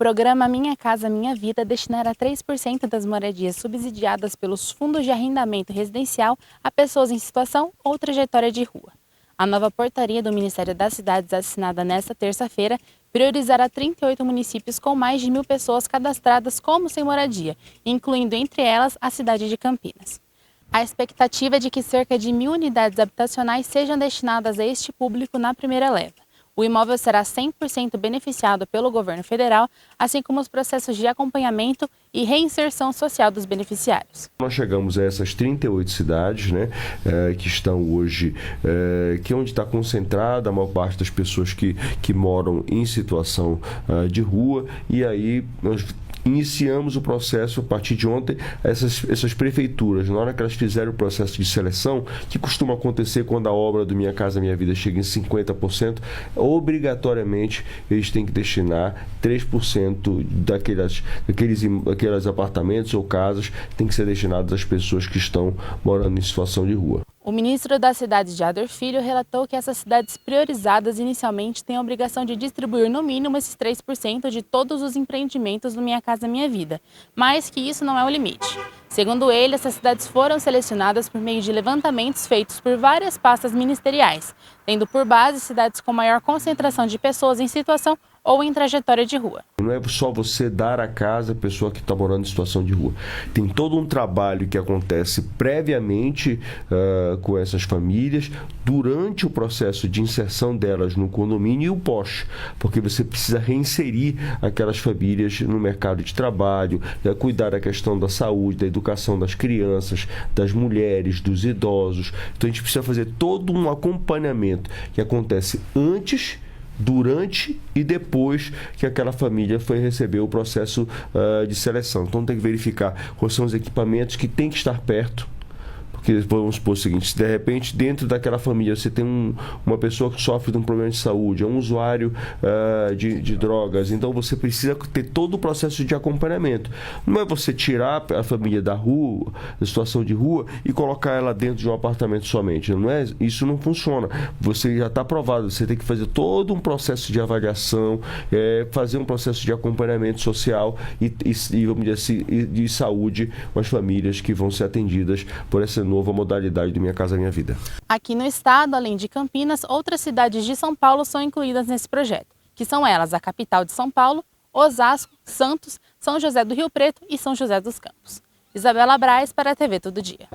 programa Minha Casa Minha Vida destinará 3% das moradias subsidiadas pelos fundos de arrendamento residencial a pessoas em situação ou trajetória de rua. A nova portaria do Ministério das Cidades, assinada nesta terça-feira, priorizará 38 municípios com mais de 1.000 pessoas cadastradas como sem moradia, incluindo entre elas a cidade de Campinas. A expectativa é de que cerca de 1.000 unidades habitacionais sejam destinadas a este público na primeira leva. O imóvel será 100% beneficiado pelo governo federal, assim como os processos de acompanhamento e reinserção social dos beneficiários. Nós chegamos a essas 38 cidades, que estão hoje, que é onde está concentrada a maior parte das pessoas que moram em situação de rua, e aí nós iniciamos o processo a partir de ontem. Essas prefeituras, na hora que elas fizerem o processo de seleção, que costuma acontecer quando a obra do Minha Casa Minha Vida chega em 50%, obrigatoriamente eles têm que destinar 3% daqueles apartamentos ou casas, tem que ser destinados às pessoas que estão morando em situação de rua. O ministro da Cidade, Jader Filho, relatou que essas cidades priorizadas inicialmente têm a obrigação de distribuir no mínimo esses 3% de todos os empreendimentos do Minha Casa Minha Vida, mas que isso não é o limite. Segundo ele, essas cidades foram selecionadas por meio de levantamentos feitos por várias pastas ministeriais, tendo por base cidades com maior concentração de pessoas em situação ou em trajetória de rua. Não é só você dar a casa à pessoa que está morando em situação de rua. Tem todo um trabalho que acontece previamente com essas famílias, durante o processo de inserção delas no condomínio e o pós, porque você precisa reinserir aquelas famílias no mercado de trabalho, cuidar da questão da saúde, da educação das crianças, das mulheres, dos idosos. Então a gente precisa fazer todo um acompanhamento que acontece antes, durante e depois que aquela família foi receber o processo de seleção. Então tem que verificar quais são os equipamentos que tem que estar perto. Porque vamos supor o seguinte: se de repente dentro daquela família você tem uma pessoa que sofre de um problema de saúde, é um usuário de drogas, então você precisa ter todo o processo de acompanhamento. Não é você tirar a família da rua, da situação de rua, e colocar ela dentro de um apartamento somente. Isso não funciona. Você já está aprovado, você tem que fazer todo um processo de avaliação, fazer um processo de acompanhamento social e vamos dizer assim, de saúde com as famílias que vão ser atendidas por essa nova modalidade do Minha Casa Minha Vida. Aqui no estado, além de Campinas, outras cidades de São Paulo são incluídas nesse projeto, que são elas a capital de São Paulo, Osasco, Santos, São José do Rio Preto e São José dos Campos. Isabela Braz para a TV Todo Dia.